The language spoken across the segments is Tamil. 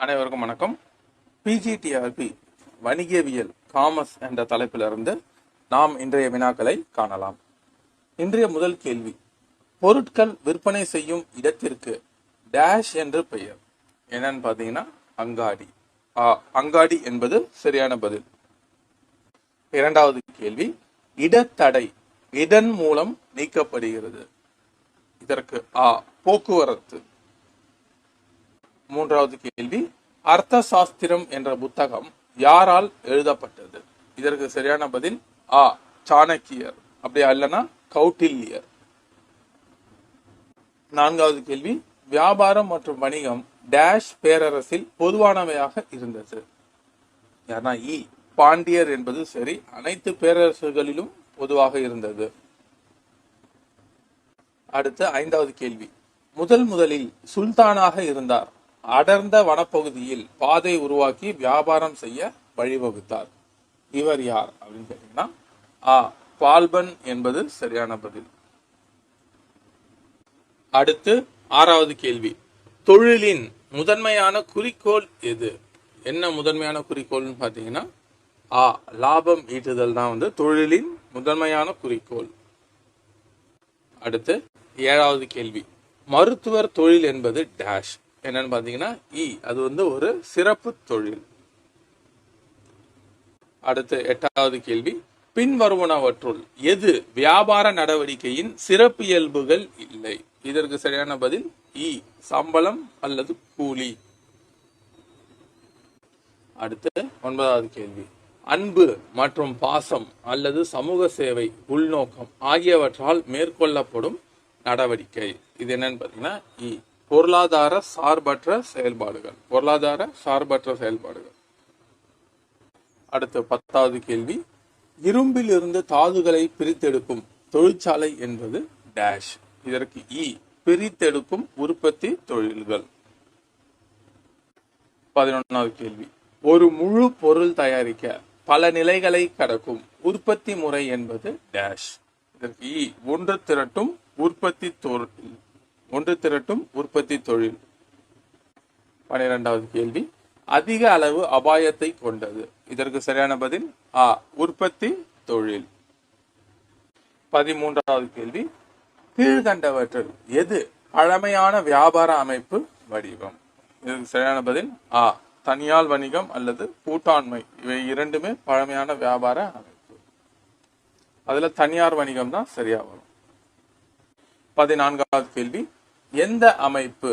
அனைவருக்கும் வணக்கம். பிஜிடிஆர்பி வணிகவியல் காமர்ஸ் என்ற தலைப்பிலிருந்து நாம் இன்றைய வினாக்களை காணலாம். இன்றைய முதல் கேள்வி, பொருட்கள் விற்பனை செய்யும் இடத்திற்கு டேஷ் என்று பெயர். என்னன்னு பார்த்தீங்கன்னா அங்காடி. அங்காடி என்பது சரியான பதில். இரண்டாவது கேள்வி, இடத்தடை இதன் மூலம் நீக்கப்படுகிறது. இதற்கு போக்குவரத்து. மூன்றாவது கேள்வி, அர்த்த சாஸ்திரம் என்ற புத்தகம் யாரால் எழுதப்பட்டது? இதற்கு சரியான பதில் சாணக்கியர், அப்படியா இல்லைன்னா கௌட்டில்யர். நான்காவது கேள்வி, வியாபாரம் மற்றும் வணிகம் டேஷ் பேரரசில் பொதுவானவையாக இருந்தது. யாருன்னா பாண்டியர் என்பது சரி, அனைத்து பேரரசுகளிலும் பொதுவாக இருந்தது. அடுத்து ஐந்தாவது கேள்வி, முதலில் சுல்தானாக இருந்தார். அடர்ந்த வனப்பகுதியில் பாதை உருவாக்கி வியாபாரம் செய்ய வழிவகுத்தார். இவர் யார் அப்படின்னு கேட்டீங்கன்னா பால்பன் என்பது சரியான பதில். அடுத்து ஆறாவது கேள்வி, தொழிலின் முதன்மையான குறிக்கோள் எது? என்ன முதன்மையான குறிக்கோள்னு பார்த்தீங்கன்னா லாபம் ஈட்டுதல் தான் தொழிலின் முதன்மையான குறிக்கோள். அடுத்து ஏழாவது கேள்வி, மருத்துவர் தொழில் என்பது டேஷ். என்னன்னு பாத்தீங்கன்னா அது ஒரு சிறப்பு தொழில். அடுத்து எட்டாவது கேள்வி, பின்வருவனவற்றுள் எது வியாபார நடவடிக்கையின் சிறப்பு இயல்புகள் இல்லை? இதற்கு சரியான பதில் சம்பளம் அல்லது கூலி. அடுத்து ஒன்பதாவது கேள்வி, அன்பு மற்றும் பாசம் அல்லது சமூக சேவை, உள்நோக்கம் ஆகியவற்றால் மேற்கொள்ளப்படும் நடவடிக்கை. இது என்னன்னு பாத்தீங்கன்னா பொருளாதார சார்பற்ற செயல்பாடுகள். அடுத்து பத்தாவது கேள்வி, இரும்பில் இருந்து தாதுகளை பிரித்தெடுக்கும் தொழிற்சாலை என்பது டேஷ். இதற்கு பிரித்தெடுக்கும் உற்பத்தி தொழில்கள். 11வது கேள்வி, ஒரு முழு பொருள் தயாரிக்க பல நிலைகளை கடக்கும் உற்பத்தி முறை என்பது டேஷ். இதற்கு ஒன்று திரட்டும் உற்பத்தி தொழில். 12வது கேள்வி, அதிக அளவு அபாயத்தை கொண்டது. இதற்கு சரியான பதில் உற்பத்தி தொழில். 13வது கேள்வி, கீழ்கண்டவற்றில் எது பழமையான வியாபார அமைப்பு வடிவம்? இதற்கு சரியான பதில் தனியால் வணிகம் அல்லது கூட்டாண்மை. இவை இரண்டுமே பழமையான வியாபார அமைப்பு. அதுல தனியார் வணிகம் தான் சரியா வரும். 14வது கேள்வி, எந்த அமைப்பு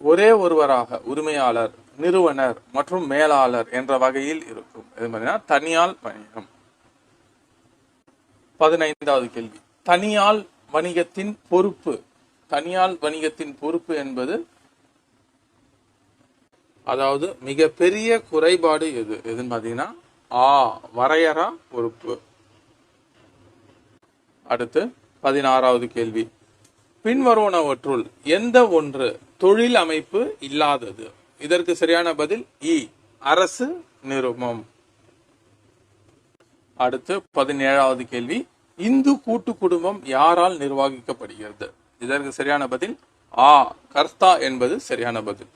ஒரே ஒருவராக உரிமையாளர், நிறுவனர் மற்றும் மேலாளர் என்ற வகையில் இருக்கும்? தனியால் வணிகம். 15வது கேள்வி, தனியால் வணிகத்தின் பொறுப்பு என்பது அதாவது மிகப்பெரிய குறைபாடு எதுன்னு பாத்தீங்கன்னா வரையறா பொறுப்பு. அடுத்து 16வது கேள்வி, பின்வருவனவற்றுள் எந்த ஒன்று தொழில் அமைப்பு இல்லாதது? இதற்கு சரியான பதில் அரசு நிறுவனம். அடுத்து 17வது கேள்வி, இந்து கூட்டு குடும்பம் யாரால் நிர்வகிக்கப்படுகிறது? இதற்கு சரியான பதில் கர்த்தா என்பது சரியான பதில்.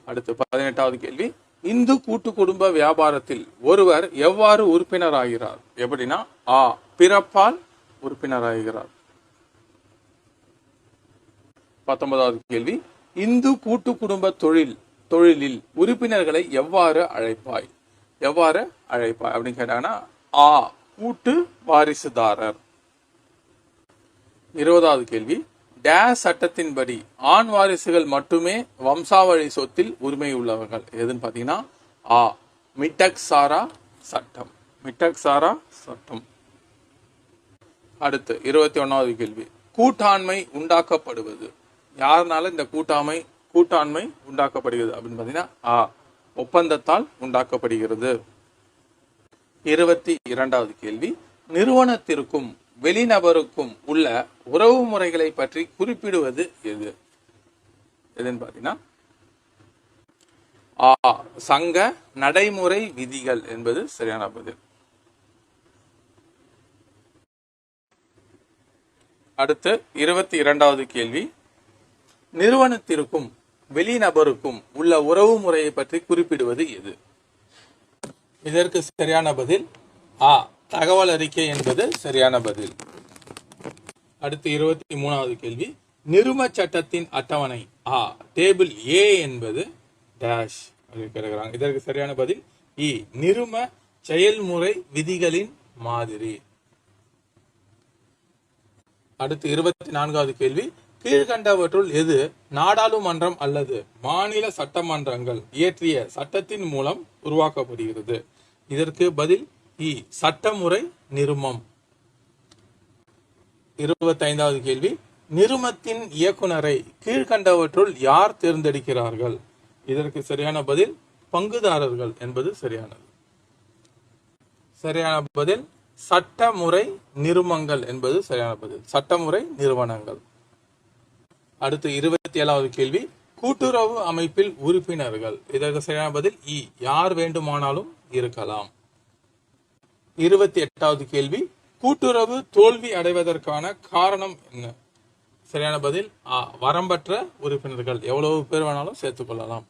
அடுத்து 18வது கேள்வி, இந்து கூட்டு குடும்ப வியாபாரத்தில் ஒருவர் எவ்வாறு உறுப்பினராகிறார்? எப்படின்னா பிறப்பால் உறுப்பினராகிறார். 19வது கேள்வி, இந்து கூட்டு குடும்ப தொழிலில் உறுப்பினர்களை எவ்வாறு அழைப்பாய் அப்படின்னு கேட்டாங்கன்னா கூட்டு வாரிசுதாரர். 20வது கேள்வி, டேஷ் சட்டத்தின்படி ஆண் வாரிசுகள் மட்டுமே வம்சாவழி சொத்தில் உரிமை உள்ளவர்கள். எதுன்னு பாத்தீங்கன்னா மிட்டக்சாரா சட்டம். அடுத்து 21வது கேள்வி, கூட்டாண்மை உண்டாக்கப்படுவது யாருனால? இந்த கூட்டாண்மை உண்டாக்கப்படுகிறது அப்படின்னு பாத்தீங்கன்னா ஒப்பந்தத்தால் உண்டாக்கப்படுகிறது. 22வது கேள்வி, நிறுவனத்திற்கும் வெளிநபருக்கும் உள்ள உறவு முறைகளை பற்றி குறிப்பிடுவது எதுன்னு பாத்தீங்கன்னா சங்க நடைமுறை விதிகள் என்பது சரியான பதில். அடுத்து 22வது கேள்வி, நிறுவனத்திற்கும் வெளிநபருக்கும் உள்ள உறவு முறையை பற்றி குறிப்பிடுவது எது? இதற்கு சரியான பதில் ஆ, தகவல் அறிக்கை என்பது சரியான பதில். அடுத்து 23வது கேள்வி, நிரும சட்டத்தின் அட்டவணை ஆ, டேபிள் ஏ என்பது டேஷ் கேட்கிறாங்க. இதற்கு சரியான பதில் இ, நிரும செயல்முறை விதிகளின் மாதிரி. அடுத்து 24வது கேள்வி, கீழ்கண்டவற்றுள் எது நாடாளுமன்றம் அல்லது மாநில சட்டமன்றங்கள் இயற்றிய சட்டத்தின் மூலம் உருவாக்கப்படுகிறது? இதற்கு பதில் இ, சட்டமுறை நிருமம். 25வது கேள்வி, நிருமத்தின் இயக்குனரை கீழ்கண்டவற்றுள் யார் தேர்ந்தெடுக்கிறார்கள்? இதற்கு சரியான பதில் பங்குதாரர்கள் என்பது சரியானது. சரியான பதில் சட்டமுறை நிறுமங்கள் என்பது சரியான பதில். சட்டமுறை நிறுவனங்கள். அடுத்து 27வது கேள்வி, கூட்டுறவு அமைப்பில் உறுப்பினர்கள். இதற்கு சரியான பதில் இ, யார் வேண்டுமானாலும் இருக்கலாம். 28வது கேள்வி, கூட்டுறவு தோல்வி அடைவதற்கான காரணம் என்ன? சரியான பதில் ஆ, வரம்பற்ற உறுப்பினர்கள், எவ்வளவு பேர் வேணாலும் சேர்த்துக் கொள்ளலாம்.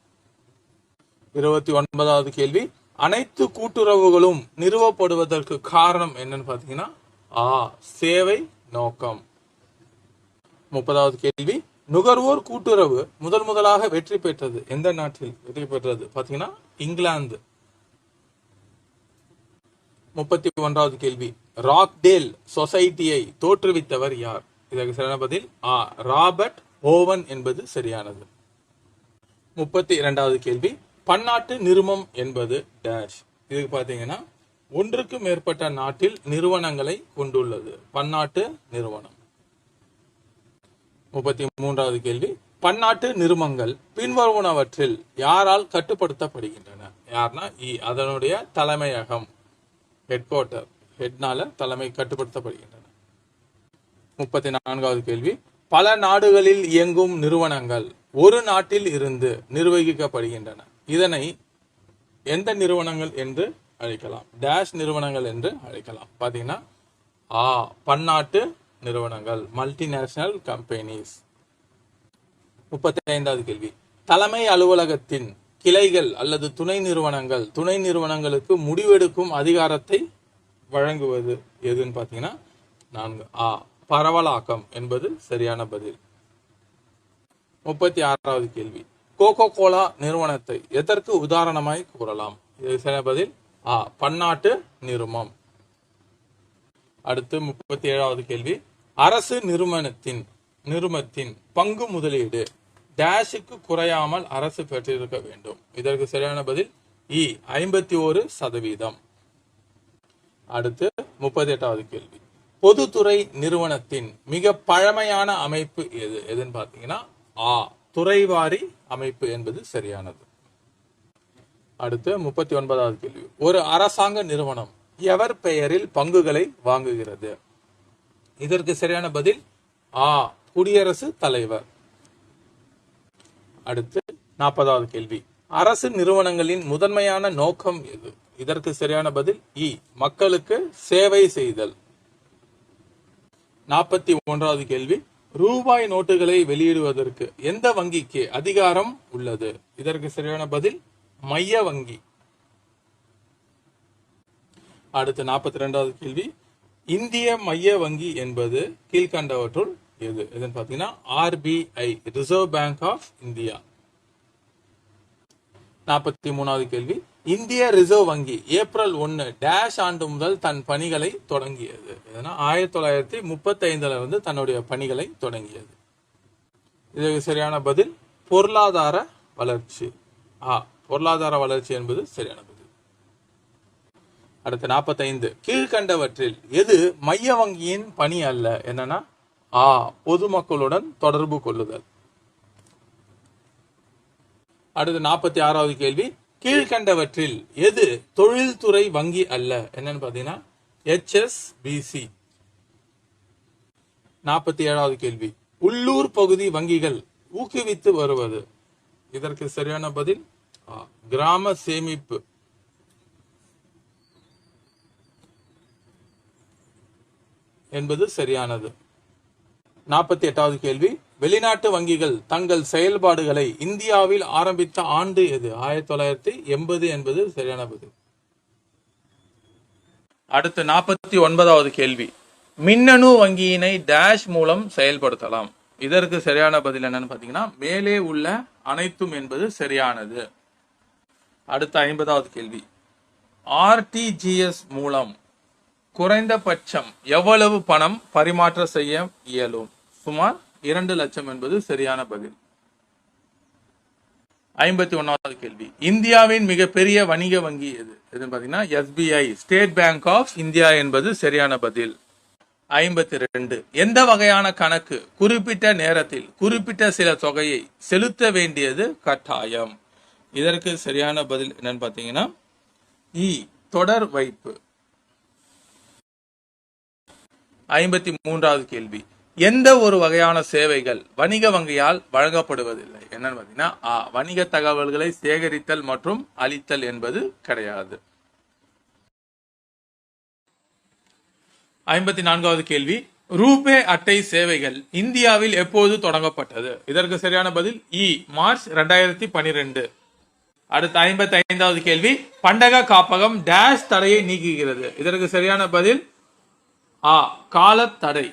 29வது கேள்வி, அனைத்து கூட்டுறவுகளும் நிறுவப்படுவதற்கு காரணம் என்னன்னு பாத்தீங்கன்னா ஆ, சேவை நோக்கம். 30வது கேள்வி, நுகர்வோர் கூட்டுறவு முதலாக வெற்றி பெற்றது எந்த நாட்டில் வெற்றி பெற்றது? பாத்தீங்கன்னா இங்கிலாந்து. 31வது கேள்வி, ராக்டேல் சொசைட்டியை தோற்றுவித்தவர் யார்? இதற்கு சரியான பதில் ஆ, ராபர்ட் ஓவன் என்பது சரியானது. 32வது கேள்வி, பன்னாட்டு நிறுமம் என்பது டேஷ். இதுக்கு பாத்தீங்கன்னா ஒன்றுக்கு மேற்பட்ட நாட்டில் நிறுவனங்களை கொண்டுள்ளது பன்னாட்டு நிறுவனம். 33வது கேள்வி, பன்னாட்டு நிறுவனங்கள் பின்வருவனவற்றில் யாரால் கட்டுப்படுத்தப்படுகின்றன? யார்னா இ, அதனுடைய தலைமையகம், ஹெட் குவார்ட்டர், ஹெட்னால தலைமை கட்டுப்படுத்தப்படுகின்றன. 34வது கேள்வி, பல நாடுகளில் இயங்கும் நிறுவனங்கள் ஒரு நாட்டில் இருந்து நிர்வகிக்கப்படுகின்றன. இதனை எந்த நிறுவனங்கள் என்று அழைக்கலாம்? டேஷ் நிறுவனங்கள் என்று அழைக்கலாம். பாத்தீங்கன்னா ஆ, பன்னாட்டு நிறுவனங்கள், மல்டிநேஷனல் கம்பெனிஸ். 35வது கேள்வி, தலைமை அலுவலகத்தின் கிளைகள் அல்லது துணை நிறுவனங்களுக்கு முடிவெடுக்கும் அதிகாரத்தை வழங்குவது எதுன்னு பாத்தீங்கன்னா 4 ஆ, பரவலாக்கம் என்பது சரியான பதில். 36வது கேள்வி, கோகோ கோலா நிறுவனத்தை எதற்கு உதாரணமாய் கூறலாம்? இது சரியான பதில் ஆ, பன்னாட்டு நிறுவனம். அடுத்து 37வது கேள்வி, அரசு நிறுவனத்தின் பங்கு முதலீடு டேஷுக்கு குறையாமல் அரசு பெற்றிருக்க வேண்டும். இதற்கு சரியான பதில் இ, 51%. அடுத்து 38வது கேள்வி, பொதுத்துறை நிறுவனத்தின் மிக பழமையான அமைப்பு எதுன்னு பாத்தீங்கன்னா ஆ, துறைவாரி அமைப்பு என்பது சரியானது. அடுத்து 39வது கேள்வி, ஒரு அரசாங்க நிறுவனம் எவர் பெயரில் பங்குகளை வாங்குகிறது? இதற்கு சரியான பதில் ஆ, குடியரசுத் தலைவர். அடுத்து 40வது கேள்வி, அரசு நிறுவனங்களின் முதன்மையான நோக்கம் எது? இதற்கு சரியான பதில் இ, மக்களுக்கு சேவை செய்தல். 41வது கேள்வி, ரூபாய் நோட்டுகளை வெளியிடுவதற்கு எந்த வங்கிக்கு அதிகாரம் உள்ளது? இதற்கு சரியான பதில் மைய வங்கி. அடுத்து 42வது கேள்வி, இந்திய மைய வங்கி என்பது கீழ்கண்டவற்றுள் எது? எதுன்னு பாத்தீங்கன்னா RBI, reserve bank of India. 43வது கேள்வி, இந்திய ரிசர்வ் வங்கி ஏப்ரல் 1 டேஷ் ஆண்டு முதல் தன் பணிகளை தொடங்கியது? 1935 இருந்து தன்னுடைய பணிகளை தொடங்கியது. இதற்கு சரியான பதில் பொருளாதார வளர்ச்சி. பொருளாதார வளர்ச்சி என்பது சரியான பதில். அடுத்து 45, கீழ்கண்டவற்றில் எது மைய வங்கியின் பணி அல்ல? என்னன்னா பொதுமக்களுடன் தொடர்பு கொள்ளுதல். அடுத்து 46வது கேள்வி, கீழ்கண்டவற்றில் எது தொழில்துறை வங்கி அல்ல? என்னன்னு பாத்தீங்கன்னா HSBC. 47வது கேள்வி, உள்ளூர் பகுதி வங்கிகள் ஊக்குவித்து வருவது? இதற்கு சரியான பதில் கிராம சேமிப்பு என்பது சரியானது. 48வது கேள்வி, வெளிநாட்டு வங்கிகள் தங்கள் செயல்பாடுகளை இந்தியாவில் ஆரம்பித்த ஆண்டு எது? 1980 என்பது சரியான பதில். அடுத்து 49வது கேள்வி. மின்னணு வங்கியினை டேஷ் மூலம் செயல்படுத்தலாம். இதற்கு சரியான பதில் என்னன்னு பாத்தீங்கன்னா மேலே உள்ள அனைத்தும் என்பது சரியானது. அடுத்த 50வது கேள்வி. ஆர்டிஜிஎஸ் மூலம் குறைந்தபட்சம் எவ்வளவு பணம் பரிமாற்றம் செய்ய இயலும்? சுமார் 2 லட்சம் என்பது சரியான பதில். 51வது கேள்வி. இந்தியாவின் மிகப்பெரிய வணிக வங்கி எது? எதுன்னு பாத்தீங்கன்னா SBI, state bank of India என்பது சரியான பதில். 52. எந்த வகையான கணக்கு குறிப்பிட்ட நேரத்தில் குறிப்பிட்ட சில தொகையை செலுத்த வேண்டியது கட்டாயம்? இதற்கு சரியான பதில் என்னன்னு பாத்தீங்கன்னா தொடர் வைப்பு. 53வது கேள்வி. எந்த ஒரு வகையான சேவைகள் வணிக வங்கியால் வழங்கப்படுவதில்லை? என்னன்னு பாத்தீங்கன்னா வணிக தகவல்களை சேகரித்தல் மற்றும் அளித்தல் என்பது கிடையாது. 54வது கேள்வி. ரூபே அட்டை சேவைகள் இந்தியாவில் எப்போது தொடங்கப்பட்டது? இதற்கு சரியான பதில் மார்ச் 2012. அடுத்த 55வது கேள்வி. பண்டக காப்பகம் டேஷ் தடையை நீக்குகிறது. இதற்கு சரியான பதில் கால தடை.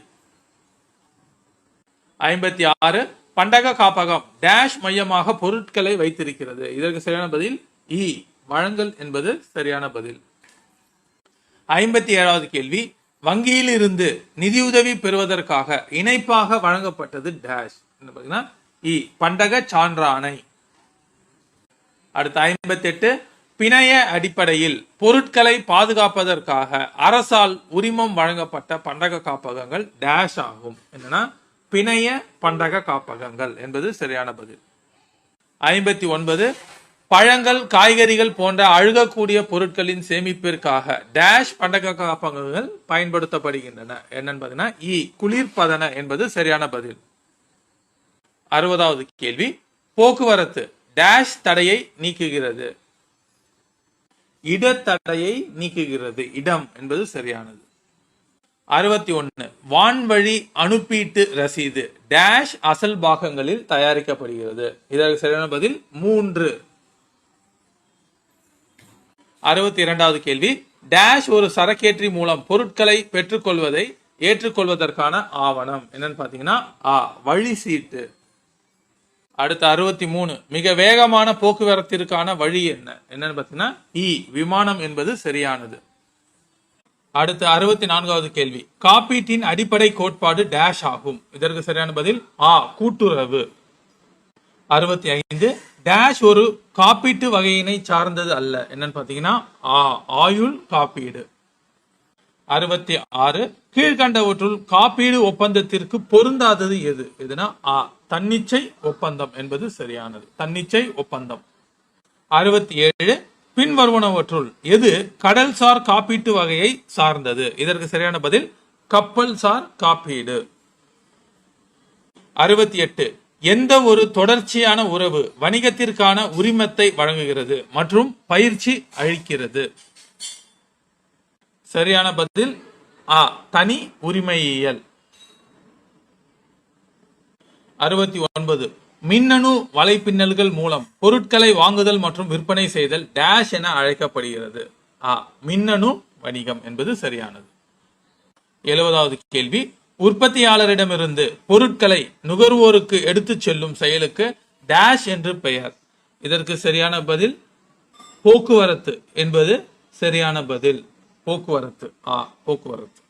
56. பண்டக காப்பகம் டேஷ் மையமாக பொருட்களை வைத்திருக்கிறது. இதற்கு சரியான பதில் வழங்கல் என்பது சரியான பதில். 57வது கேள்வி. வங்கியில் இருந்து நிதியுதவி பெறுவதற்காக இணைப்பாக வழங்கப்பட்டது டேஷ். பண்டக சான்றாணை. அடுத்த 58. பிணைய அடிப்படையில் பொருட்களை பாதுகாப்பதற்காக அரசால் உரிமம் வழங்கப்பட்ட பண்டக காப்பகங்கள் டேஷ் ஆகும். என்னன்னா பிணைய பண்டக காப்பகங்கள் என்பது சரியான பதில். 59. பழங்கள், காய்கறிகள் போன்ற அழுகக்கூடிய பொருட்களின் சேமிப்பிற்காக டேஷ் பண்டக காப்பகங்கள் பயன்படுத்தப்படுகின்றன. என்னன்னு பாத்தீங்கன்னா குளிர்பதன என்பது சரியான பதில். 60வது கேள்வி. போக்குவரத்து டேஷ் தடையை நீக்குகிறது. இடத்தடையை நீக்குகிறது. இடம் என்பது சரியானது. 61. வான்வழி அனுப்பீட்டு ரசீது டேஷ் அசல் பாகங்களில் தயாரிக்கப்படுகிறது. இதற்கு சரியான பதில் 3. 62வது கேள்வி. டேஷ் ஒரு சரக்கேற்றி மூலம் பொருட்களை பெற்றுக்கொள்வதை ஏற்றுக்கொள்வதற்கான ஆவணம். என்னன்னு பாத்தீங்கன்னா வழி சீட்டு. அடுத்த 63. மிக வேகமான போக்குவரத்திற்கான வழி என்ன? என்னன்னு பாத்தீங்கன்னா விமானம் என்பது சரியானது. அடுத்த 64வது கேள்வி. காப்பீட்டின் அடிப்படை கோட்பாடு டேஷ் ஆகும். இதற்கு சரியான பதில் கூட்டுறவு. 65. டேஷ் ஒரு காப்பீட்டு வகையினை சார்ந்தது அல்ல. என்னன்னு பாத்தீங்கன்னா ஆயுள் காப்பீடு. 66. கீழ்கண்டவற்றுள் காப்பீடு ஒப்பந்தத்திற்கு பொருந்தாதது எது? எதுனா தன்னிச்சை ஒப்பந்தம் என்பது சரியானது. தன்னிச்சை ஒப்பந்தம். 67. பின்வருவனவற்றுள் எது கடல்சார் காப்பீட்டு வகையை சார்ந்தது? இதற்கு சரியான பதில் கப்பல் சார் காப்பீடு. 68. எந்த ஒரு தொடர்ச்சியான உறவு வணிகத்திற்கான உரிமத்தை வழங்குகிறது மற்றும் பயிற்சி அளிக்கிறது? சரியான பதில் தனி உரிமையியல். 69. மின்னணு வலைப்பின்னல்கள் மூலம் பொருட்களை வாங்குதல் மற்றும் விற்பனை செய்தல் டேஷ் என அழைக்கப்படுகிறது. மின்னணு வணிகம் என்பது சரியானது. 70வது கேள்வி. உற்பத்தியாளரிடமிருந்து பொருட்களை நுகர்வோருக்கு எடுத்துச் செல்லும் செயலுக்கு டேஷ் என்று பெயர். இதற்கு சரியான பதில் போக்குவரத்து என்பது சரியான பதில். போக்குவரத்து. போக்குவரத்து.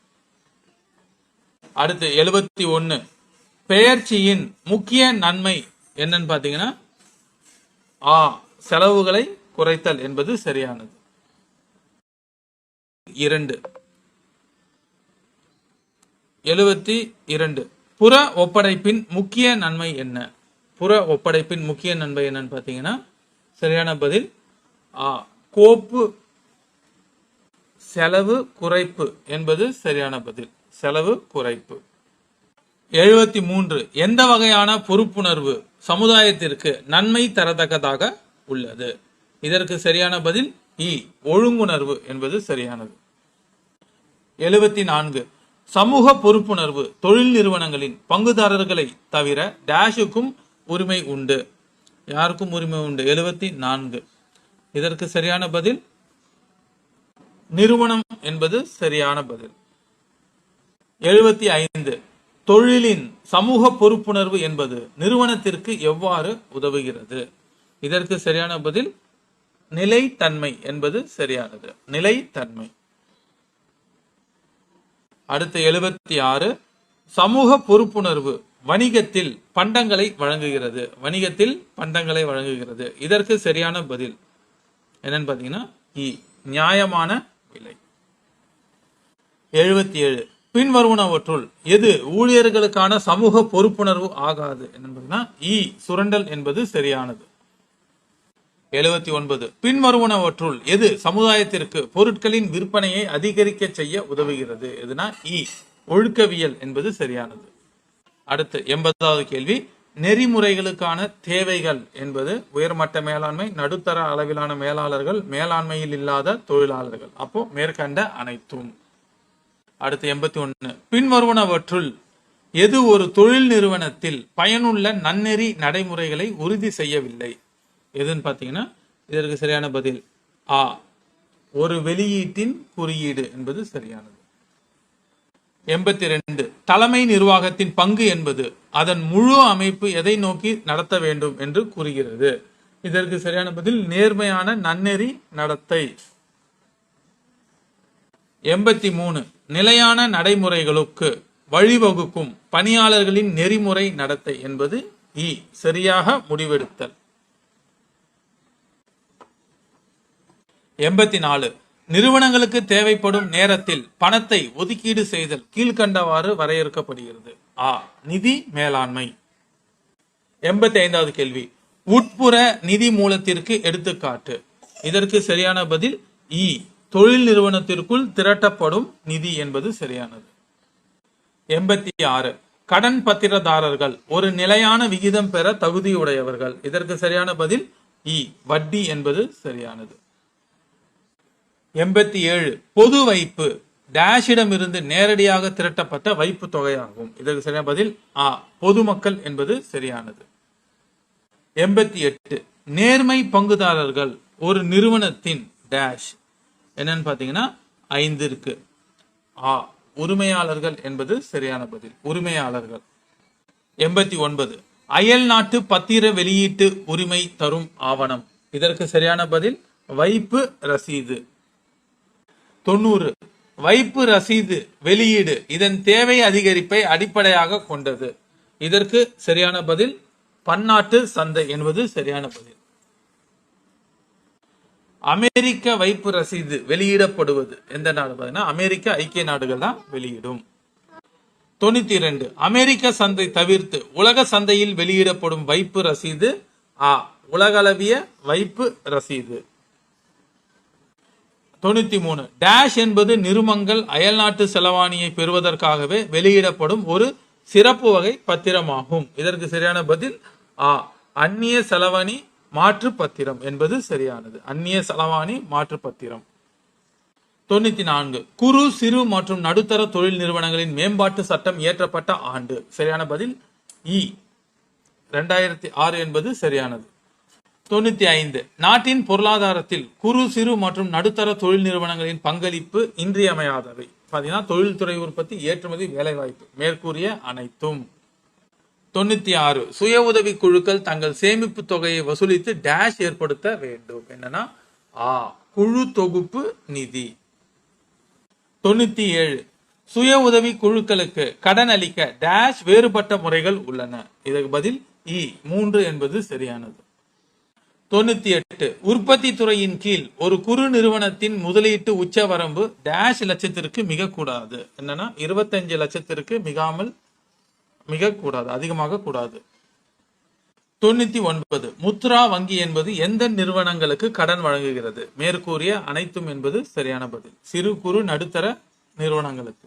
அடுத்து 71. பெயர்ச்சியின் முக்கிய நன்மை என்னன்னு பாத்தீங்கன்னா செலவுகளை குறைத்தல் என்பது சரியானது. 72. புற ஒப்படைப்பின் முக்கிய நன்மை என்ன? புற ஒப்படைப்பின் முக்கிய நன்மை என்னன்னு பாத்தீங்கன்னா சரியான பதில் கோப்பு செலவு குறைப்பு என்பது சரியான பதில். செலவு குறைப்பு. 73. எந்த வகையான பொறுப்புணர்வு சமுதாயத்திற்கு நன்மை தரத்தக்கதாக உள்ளது? இதற்கு சரியான பதில் ஒழுங்குணர்வு என்பது சரியானது. 74. சமூக பொறுப்புணர்வு தொழில் நிறுவனங்களின் பங்குதாரர்களை தவிர டேஷுக்கும் உரிமை உண்டு. யாருக்கும் உரிமை உண்டு? 74. இதற்கு சரியான பதில் நிறுவனம் என்பது சரியான பதில். 75. தொழிலின் சமூக பொறுப்புணர்வு என்பது நிறுவனத்திற்கு எவ்வாறு உதவுகிறது? இதற்கு சரியான பதில் நிலைத்தன்மை என்பது சரியானது. நிலைத்தன்மை. அடுத்து 76. சமூக பொறுப்புணர்வு வணிகத்தில் பண்டங்களை வழங்குகிறது. வணிகத்தில் பண்டங்களை வழங்குகிறது. இதற்கு சரியான பதில் என்னன்னு பாத்தீங்கன்னா நியாயமான விலை. 77. பின்வருவனவற்றுள் எது ஊழியர்களுக்கான சமூக பொறுப்புணர்வு ஆகாது? என்னன்னு சுரண்டல் என்பது சரியானது. 79. பின்வருவனவற்றுள் எது சமுதாயத்திற்கு பொருட்களின் விற்பனையை அதிகரிக்க செய்ய உதவுகிறது? எதுனா ஒழுக்கவியல் என்பது சரியானது. அடுத்து 80வது கேள்வி. நெறிமுறைகளுக்கான தேவைகள் என்பது உயர்மட்ட மேலாண்மை, நடுத்தர அளவிலான மேலாளர்கள், மேலாண்மையில் இல்லாத தொழிலாளர்கள். அப்போ மேற்கண்ட அனைத்தும். அடுத்து 81. பின்வருவனவற்றுள் எது ஒரு தொழில் நிறுவனத்தில் பயனுள்ள நன்னெறி நடைமுறைகளை உறுதி செய்யவில்லை? எதுன்னு பாத்தீங்கன்னா இதற்கு சரியான பதில் ஒரு வெளியீட்டின் குறியீடு என்பது சரியானது. 82. தலைமை நிர்வாகத்தின் பங்கு என்பது அதன் முழு அமைப்பு எதை நோக்கி நடத்த வேண்டும் என்று கூறுகிறது? இதற்கு சரியான பதில் நேர்மையான நன்னெறி நடத்தை. 83. நிலையான நடைமுறைகளுக்கு வழிவகுக்கும் பணியாளர்களின் நெறிமுறை நடத்தை என்பது சரியாக முடிவெடுத்தல். 84. நிறுவனங்களுக்கு தேவைப்படும் நேரத்தில் பணத்தை ஒதுக்கீடு செய்தல் கீழ்கண்டவாறு வரையறுக்கப்படுகிறது. நிதி மேலாண்மை. 85வது கேள்வி. உட்புற நிதி மூலத்திற்கு எடுத்துக்காட்டு. இதற்கு சரியான பதில் தொழில் நிறுவனத்திற்குள் திரட்டப்படும் நிதி என்பது சரியானது. 86. கடன் பத்திரதாரர்கள் ஒரு நிலையான விகிதம் பெற தகுதியுடையவர்கள். இதற்கு சரியான பதில் வட்டி என்பது சரியானது. 87. பொது வைப்பு டேஷிடமிருந்து நேரடியாக திரட்டப்பட்ட வைப்பு தொகையாகும். இதற்கு சரியான பதில் பொதுமக்கள் என்பது சரியானது. 88. நேர்மை பங்குதாரர்கள் ஒரு நிறுவனத்தின் டேஷ் என்னன்னு பாத்தீங்கன்னா 5 இருக்கு. உரிமையாளர்கள் என்பது சரியான பதில். உரிமையாளர்கள். 89. அயல் நாட்டு பத்திர வெளியீட்டு உரிமை தரும் ஆவணம். இதற்கு சரியான பதில் வைப்பு ரசீது. 90. வைப்பு ரசீது வெளியீடு இதன் தேவை அதிகரிப்பை அடிப்படையாக கொண்டது. இதற்கு சரியான பதில் பன்னாட்டு சந்தை என்பது சரியான பதில். அமெரிக்க வைப்பு ரசீது வெளியிடப்படுவது எந்த நாடு? அமெரிக்க ஐக்கிய நாடுகள் தான் வெளியிடும். 92. அமெரிக்க சந்தை தவிர்த்து உலக சந்தையில் வெளியிடப்படும் வைப்பு ரசீது உலகளவிய வைப்பு ரசீது. 93. டேஷ் என்பது நிறுவனங்கள் அயல்நாட்டு செலவாணியை பெறுவதற்காகவே வெளியிடப்படும் ஒரு சிறப்பு வகை பத்திரமாகும். இதற்கு சரியான பதில் அந்நிய செலவாணி மாற்று பத்திரம் என்பது சரியானது. அந்நிய செலவாணி மாற்று பத்திரம். 94. குறு சிறு மற்றும் நடுத்தர தொழில் நிறுவனங்களின் மேம்பாட்டு சட்டம் இயற்றப்பட்ட ஆண்டு. சரியான பதில் 2006 என்பது சரியானது. 95. நாட்டின் பொருளாதாரத்தில் குறு சிறு மற்றும் நடுத்தர தொழில் நிறுவனங்களின் பங்களிப்பு இன்றியமையாதவை. பாத்தீங்கன்னா தொழில்துறை உற்பத்தி, ஏற்றுமதி, வேலைவாய்ப்பு மேற்கூறிய அனைத்தும். 96. சுய உதவி குழுக்கள் தங்கள் சேமிப்பு தொகையை வசூலித்து டேஷ் ஏற்படுத்த வேண்டும். என்னன்னா குழு தொகுப்பு நிதி. 97. சுய உதவி குழுக்களுக்கு கடன் அளிக்க டேஷ் வேறுபட்ட முறைகள் உள்ளன. இதற்கு பதில் 3 என்பது சரியானது. 98. உற்பத்தி துறையின் கீழ் ஒரு குறு நிறுவனத்தின் முதலீட்டு உச்சவரம்பு டேஷ் லட்சத்திற்கு மிக கூடாது. என்னன்னா 25 லட்சத்திற்கு மிக கூடாது, அதிகமாக கூடாது. 99. முத்ரா வங்கி என்பது எந்த நிறுவனங்களுக்கு கடன் வழங்குகிறது? மேற்கூறிய அனைத்தும் என்பது சரியான பதில். சிறு குறு நடுத்தர நிறுவனங்களுக்கு.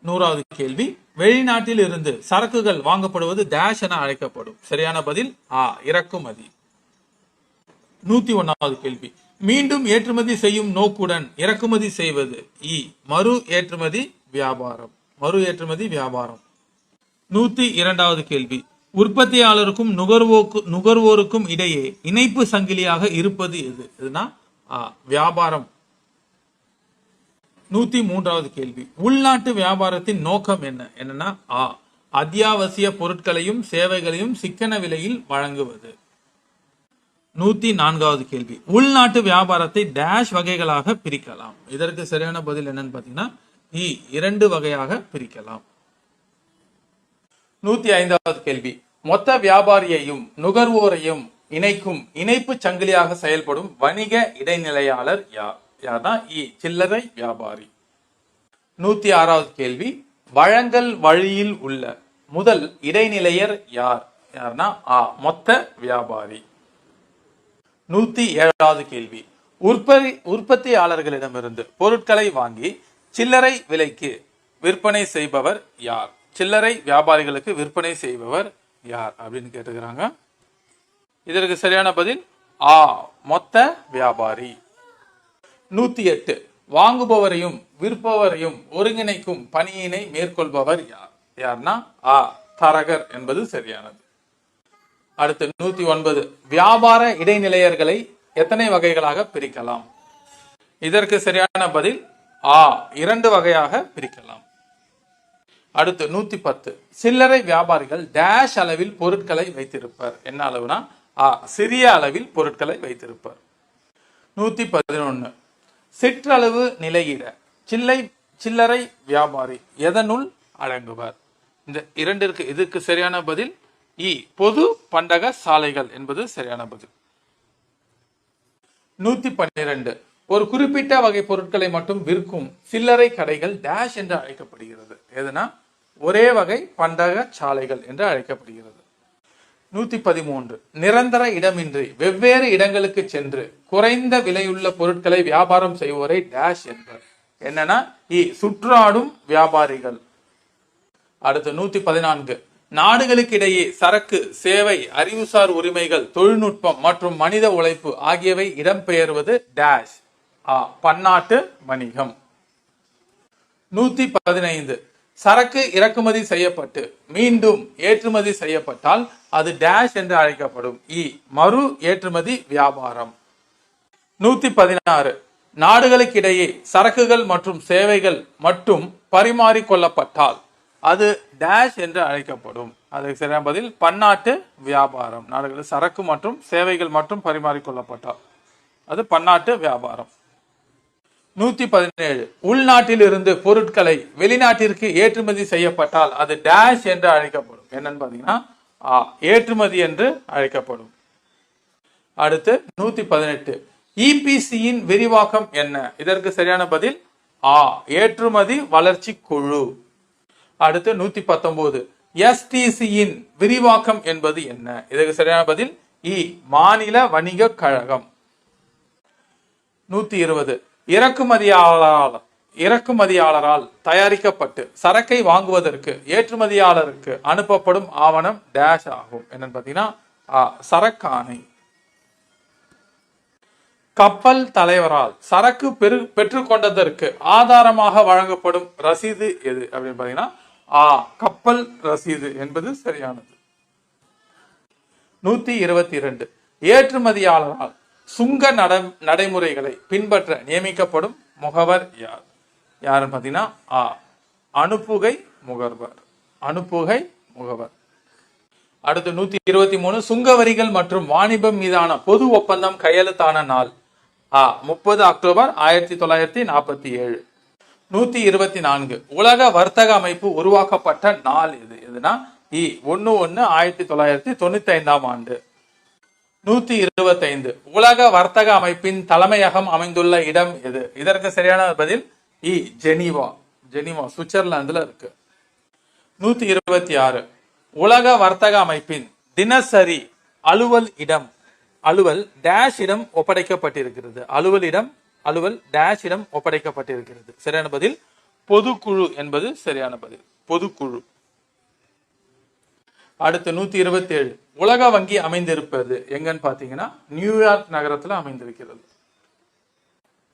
100வது கேள்வி. வெளிநாட்டில் இருந்து சரக்குகள் வாங்கப்படுவது டேஷ் என அழைக்கப்படும். சரியான பதில் இறக்குமதி. 101வது கேள்வி. மீண்டும் ஏற்றுமதி செய்யும் நோக்குடன் இறக்குமதி செய்வது மறு ஏற்றுமதி வியாபாரம். மறு ஏற்றுமதி வியாபாரம். 102வது கேள்வி. உற்பத்தியாளருக்கும் நுகர்வோருக்கும் இடையே இணைப்பு சங்கிலியாக இருப்பது எது? இதுனா வியாபாரம். 103வது கேள்வி. உள்நாட்டு வியாபாரத்தின் நோக்கம் என்ன? என்னன்னா அத்தியாவசிய பொருட்களையும் சேவைகளையும் சிக்கன விலையில் வழங்குவது. 104வது கேள்வி. உள்நாட்டு வியாபாரத்தை டேஷ் வகைகளாக பிரிக்கலாம். இதற்கு சரியான பதில் என்னன்னு பாத்தீங்கன்னா 2 வகையாக பிரிக்கலாம். 105வது கேள்வி. மொத்த வியாபாரியையும் நுகர்வோரையும் இணைக்கும் இணைப்பு சங்கிலியாக செயல்படும் வணிக இடைநிலையாளர் யார்? யார்னா சில்லறை வியாபாரி. 106வது கேள்வி. வழங்கல் வழியில் உள்ள முதல் இடைநிலையர் யார்? யார்னா மொத்த வியாபாரி. 107வது கேள்வி. உற்பத்தியாளர்களிடமிருந்து பொருட்களை வாங்கி சில்லறை விலைக்கு விற்பனை செய்பவர் யார்? சில்லறை வியாபாரிகளுக்கு விற்பனை செய்பவர் யார் அப்படின்னு கேட்டுக்கிறாங்க. இதற்கு சரியான பதில் மொத்த வியாபாரி. 108. வாங்குபவரையும் விற்பவரையும் ஒருங்கிணைக்கும் பணியினை மேற்கொள்பவர் யார்? யார்னா தரகர் என்பது சரியானது. அடுத்து 109. வியாபார இடைநிலையர்களை எத்தனை வகைகளாக பிரிக்கலாம்? இதற்கு சரியான பதில் 2 வகையாக பிரிக்கலாம். அடுத்து 110. சில்லறை வியாபாரிகள் டேஷ் அளவில் பொருட்களை வைத்திருப்பர். என்ன அளவுனா சிறிய அளவில் பொருட்களை வைத்திருப்பர். 111. சிற்றளவு நிலையிட சில்லறை வியாபாரி எதனுள் அடங்குவர்? இந்த இரண்டிற்கு இதுக்கு சரியான பதில் பொது பண்டக சாலைகள் என்பது சரியான பதில். 112. ஒரு குறிப்பிட்ட வகை பொருட்களை மட்டும் விற்கும் சில்லறை கடைகள் டேஷ் என்று அழைக்கப்படுகிறது. எதுனா ஒரே வகை பண்டக சாலைகள் என்று அழைக்கப்படுகிறது. 113. நிரந்தர இடமின்றி வெவ்வேறு இடங்களுக்கு சென்று குறைந்த விலையுள்ள பொருட்களை வியாபாரம் செய்வோரை டேஷ் என்பர். என்னன்னா சுற்றாடும் வியாபாரிகள். அடுத்து 114. நாடுகளுக்கிடையே சரக்கு, சேவை, அறிவுசார் உரிமைகள், தொழில்நுட்பம் மற்றும் மனித உழைப்பு ஆகியவை இடம்பெயர்வது டேஷ். பன்னாட்டு வணிகம். 115. சரக்கு இறக்குமதி செய்யப்பட்டு மீண்டும் ஏற்றுமதி செய்யப்பட்டால் அது டேஷ் என்று அழைக்கப்படும். மறு ஏற்றுமதி வியாபாரம். 116. நாடுகளுக்கிடையே சரக்குகள் மற்றும் சேவைகள் மட்டும் பரிமாறிக்கொள்ளப்பட்டால் அது டேஷ் என்று அழைக்கப்படும். அதுக்கு சரியான பதில் பன்னாட்டு வியாபாரம். நாடுகளில் சரக்கு மற்றும் சேவைகள் மட்டும் பரிமாறிக்கொள்ளப்பட்டால் அது பன்னாட்டு வியாபாரம். 117. உள்நாட்டில் இருந்து பொருட்களை வெளிநாட்டிற்கு ஏற்றுமதி செய்யப்பட்டால் அது டேஷ் என்று அழைக்கப்படும். என்னன்னு பாத்தீங்கன்னா ஏற்றுமதி என்று அழைக்கப்படும். அடுத்து 118. இபிசியின் விரிவாக்கம் என்ன? இதற்கு சரியான பதில் ஏற்றுமதி வளர்ச்சி குழு. அடுத்து 119. எஸ்டிசியின் விரிவாக்கம் என்பது என்ன? இதற்கு சரியான பதில் மாநில வணிக கழகம். 120. இறக்குமதியாளரால் தயாரிக்கப்பட்டு சரக்கை வாங்குவதற்கு ஏற்றுமதியாளருக்கு அனுப்பப்படும் ஆவணம் டேஷ் ஆகும். என்னன்னு பாத்தீங்கன்னா சரக்காணை. கப்பல் தலைவரால் சரக்கு பெற்றுக்கொண்டதற்கு ஆதாரமாக வழங்கப்படும் ரசீது எது அப்படின்னு பாத்தீங்கன்னா கப்பல் ரசீது என்பது சரியானது. 122. ஏற்றுமதியாளரால் சுங்க நடைமுறைகளை பின்பற்ற நியமிக்கப்படும் முகவர் யார்? யாருன்னு பாத்தீங்கன்னா அனுப்புகை முகவர். அனுப்புகை முகவர். அடுத்து 123. சுங்க வரிகள் மற்றும் வாணிபம் மீதான பொது ஒப்பந்தம் கையெழுத்தான நாள் 30 அக்டோபர் 1947. 124. உலக வர்த்தக அமைப்பு உருவாக்கப்பட்ட நாள் எது? எதுனா 1/1/1995 ஆண்டு. 125. உலக வர்த்தக அமைப்பின் தலைமையகம் அமைந்துள்ள இடம் எது? இதற்கு சரியான பதில் ஜெனீவா. ஜெனீவா சுவிட்சர்லாந்துல இருக்கு. 126. உலக வர்த்தக அமைப்பின் தினசரி அலுவல் டேஷ் இடம் ஒப்படைக்கப்பட்டிருக்கிறது. அலுவல் டேஷ் இடம் ஒப்படைக்கப்பட்டிருக்கிறது. சரியான பதில் பொதுக்குழு என்பது சரியான பதில். பொதுக்குழு. அடுத்து 127. உலக வங்கி அமைந்திருப்பது எங்கன்னு பாத்தீங்கன்னா நியூயார்க் நகரத்துல அமைந்திருக்கிறது.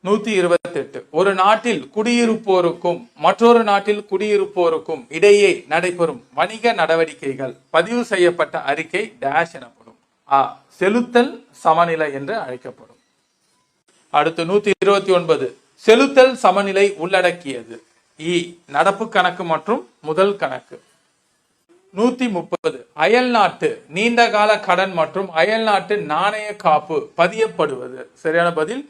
128. ஒரு நாட்டில் குடியிருப்போருக்கும் மற்றொரு நாட்டில் குடியிருப்போருக்கும் இடையே நடைபெறும் வணிக நடவடிக்கைகள் பதிவு செய்யப்பட்ட அறிக்கை டேஷ் எனப்படும். செலுத்தல் சமநிலை என்று அழைக்கப்படும். அடுத்து 129. செலுத்தல் சமநிலை உள்ளடக்கியது. நடப்பு கணக்கு மற்றும் முதல் கணக்கு. 130. அயல் நாட்டு நீண்டகால கடன் மற்றும் அயல் நாட்டு நாணய காப்பு பதியப்படுவது. சரியான பதில்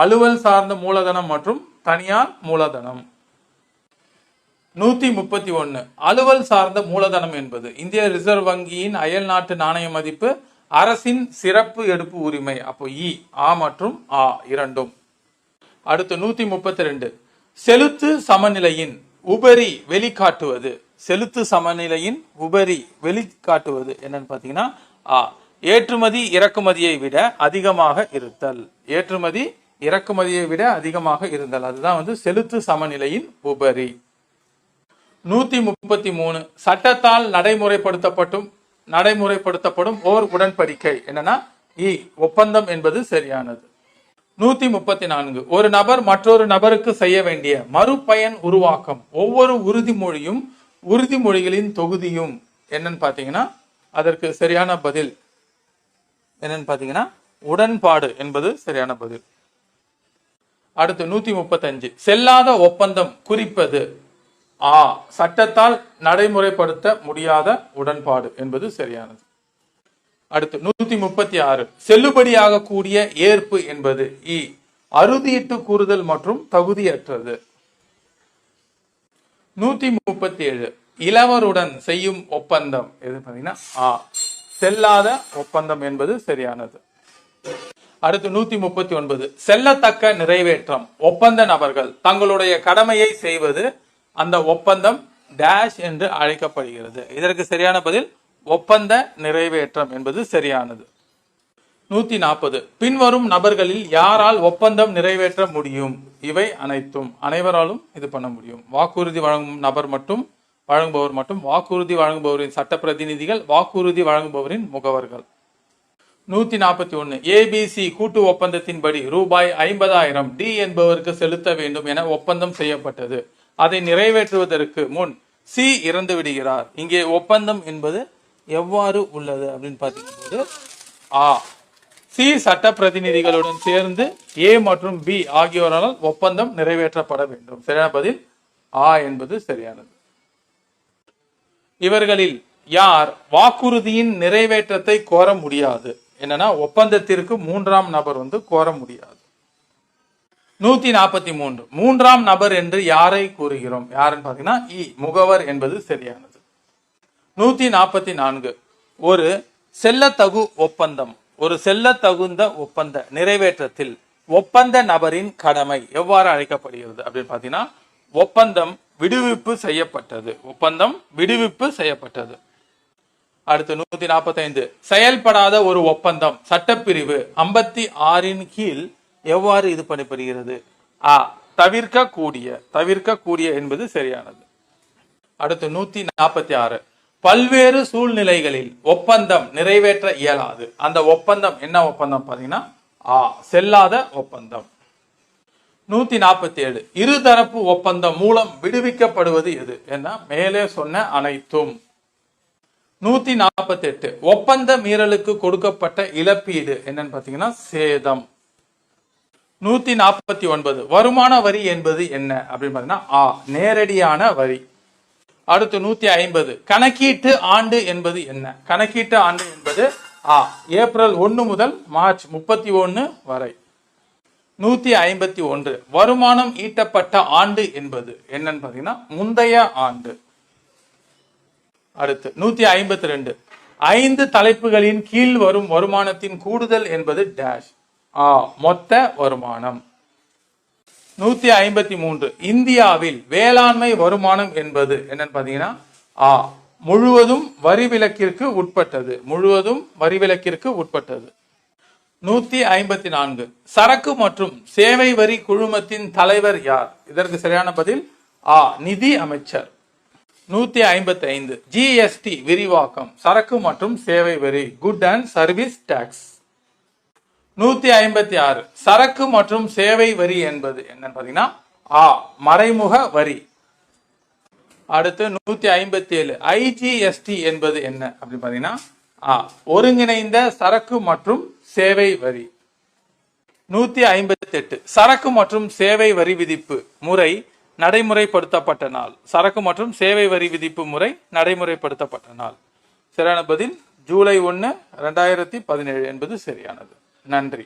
அலுவல் சார்ந்த மூலதனம் மற்றும் தனியார் மூலதனம். 131. அலுவல் சார்ந்த மூலதனம் என்பது இந்திய ரிசர்வ் வங்கியின் அயல் நாட்டு நாணய மதிப்பு, அரசின் சிறப்பு எடுப்பு உரிமை. அப்போ மற்றும் இரண்டும். அடுத்து 132. செலுத்து சமநிலையின் உபரி வெளிக்காட்டுவது. செலுத்து சமநிலையின் உபரி வெளிக்காட்டுவது என்னன்னு பாத்தீங்கன்னா ஏற்றுமதி இறக்குமதியை விட அதிகமாக இருத்தல். ஏற்றுமதி இறக்குமதியை விட அதிகமாக இருந்தல், அதுதான் செலுத்து சமநிலையின் உபரி. 133. சட்டத்தால் நடைமுறைப்படுத்தப்படும் ஓர் உடன்படிக்கை என்னன்னா ஒப்பந்தம் என்பது சரியானது. 134. ஒரு நபர் மற்றொரு நபருக்கு செய்ய வேண்டிய மறுபயன் உருவாக்கம். ஒவ்வொரு உறுதிமொழிகளின் தொகுதியும் என்னன்னு பாத்தீங்கன்னா அதற்கு சரியான பதில் என்னன்னு பாத்தீங்கன்னா உடன்பாடு என்பது சரியான பதில். அடுத்து 135. செல்லாத ஒப்பந்தம் குறிப்பது சட்டத்தால் நடைமுறைப்படுத்த முடியாத உடன்பாடு என்பது சரியானது. அடுத்து 136. செல்லுபடியாக கூடிய ஏற்பு என்பது அறுதியிட்டு கூறுதல் மற்றும் தகுதியற்றது. 137. இளவருடன் செய்யும் ஒப்பந்தம் எது பாத்தீங்கன்னா செல்லாத ஒப்பந்தம் என்பது சரியானது. அடுத்து 139. செல்லத்தக்க நிறைவேற்றம். ஒப்பந்த நபர்கள் தங்களுடைய கடமையை செய்வது அந்த ஒப்பந்தம் டேஷ் என்று அழைக்கப்படுகிறது. இதற்கு சரியான பதில் ஒப்பந்த நிறைவேற்றம் என்பது சரியானது. 140. பின்வரும் நபர்களில் யாரால் ஒப்பந்தம் நிறைவேற்ற முடியும்? இவை அனைவராலும் இது பண்ண முடியும். வாக்குறுதி வழங்கும் நபர் மட்டும் வழங்குபவர் மற்றும் வாக்குறுதி வழங்குபவரின் சட்ட பிரதிநிதிகள், வாக்குறுதி வழங்குபவரின் முகவர்கள். 141. ABC கூட்டு ஒப்பந்தத்தின்படி ரூபாய் 50,000 டி என்பவருக்கு செலுத்த வேண்டும் என ஒப்பந்தம் செய்யப்பட்டது. அதை நிறைவேற்றுவதற்கு முன் சி இறந்து விடுகிறார். இங்கே ஒப்பந்தம் என்பது எவ்வாறு உள்ளது அப்படின்னு பார்க்கும்போது சி சட்ட பிரதிநிதிகளுடன் சேர்ந்து ஏ மற்றும் பி ஆகியோரால் ஒப்பந்தம் நிறைவேற்றப்பட வேண்டும். சரியான பதில் என்பது சரியானது. இவர்களில் யார் வாக்குறுதியின் நிறைவேற்றத்தை கோர முடியாது? என்னன்னா ஒப்பந்தத்திற்கு மூன்றாம் நபர் கோர முடியாது. 143. மூன்றாம் நபர் என்று யாரை கூறுகிறோம்? யாருன்னு பாத்தீங்கன்னா முகவர் என்பது சரியானது. 144. ஒரு செல்லத்தகு ஒப்பந்தம். ஒரு செல்லத்தகுந்த ஒப்பந்த நிறைவேற்றத்தில் ஒப்பந்த நபரின் கடமை எவ்வாறு அழைக்கப்படுகிறது அப்படின்னு பாத்தீங்கன்னா ஒப்பந்தம் விடுவிப்பு செய்யப்பட்டது. ஒப்பந்தம் விடுவிப்பு செய்யப்பட்டது. அடுத்து 145. செயல்படாத ஒரு ஒப்பந்தம் சட்டப்பிரிவு 56 கீழ் எவ்வாறு இது பண்ணப்படுகிறது? தவிர்க்கக்கூடிய என்பது சரியானது. அடுத்து 146. பல்வேறு சூழ்நிலைகளில் ஒப்பந்தம் நிறைவேற்ற இயலாது. அந்த ஒப்பந்தம் என்ன ஒப்பந்தம் பாத்தீங்கன்னா செல்லாத ஒப்பந்தம். 147. இருதரப்பு ஒப்பந்தம் மூலம் விடுவிக்கப்படுவது எது? என்ன மேலே சொன்ன அனைத்தும். 148. ஒப்பந்த மீறலுக்கு கொடுக்கப்பட்ட இழப்பீடு என்னன்னு பாத்தீங்கன்னா சேதம். 149. வருமான வரி என்பது என்ன அப்படின்னு பாத்தீங்கன்னா நேரடியான வரி. அடுத்து 150. கணக்கீட்டு ஆண்டு என்பது என்ன? கணக்கீட்டு ஆண்டு என்பது ஏப்ரல் 1 முதல் மார்ச் 31 வரை. 151. வருமானம் ஈட்டப்பட்ட ஆண்டு என்பது என்னன்னு பாத்தீங்கன்னா முந்தைய ஆண்டு. அடுத்து 152. 5 தலைப்புகளின் கீழ் வரும் வருமானத்தின் கூடுதல் என்பது டேஷ் மொத்த வருமானம். 153. இந்தியாவில் வேளாண்மை வருமானம் என்பது என்னன்னு பாத்தீங்கன்னா முழுவதும் வரி விலக்கிற்கு உட்பட்டது. 154. சரக்கு மற்றும் சேவை வரி குழுமத்தின் தலைவர் யார்? இதற்கு சரியான பதில் நிதி அமைச்சர். 155. GST விரிவாக்கம். சரக்கு மற்றும் சேவை வரி குட் அண்ட் சர்வீஸ் டாக்ஸ். 156 சரக்கு மற்றும் சேவை வரி என்பது என்னன்னு பாத்தீங்கன்னா ஆ மறைமுக வரி. அடுத்து 157 ஐஜிஎஸ்டி என்பது என்ன அப்படின்னு பாத்தீங்கன்னா ஆ ஒருங்கிணைந்த சரக்கு மற்றும் சேவை வரி. 158 சரக்கு மற்றும் சேவை வரி விதிப்பு முறை நடைமுறைப்படுத்தப்பட்ட நாள். சரக்கு மற்றும் சேவை வரி விதிப்பு முறை நடைமுறைப்படுத்தப்பட்ட நாள். சரியான பதில் ஜூலை 1, 2017 என்பது சரியானது. நன்றி.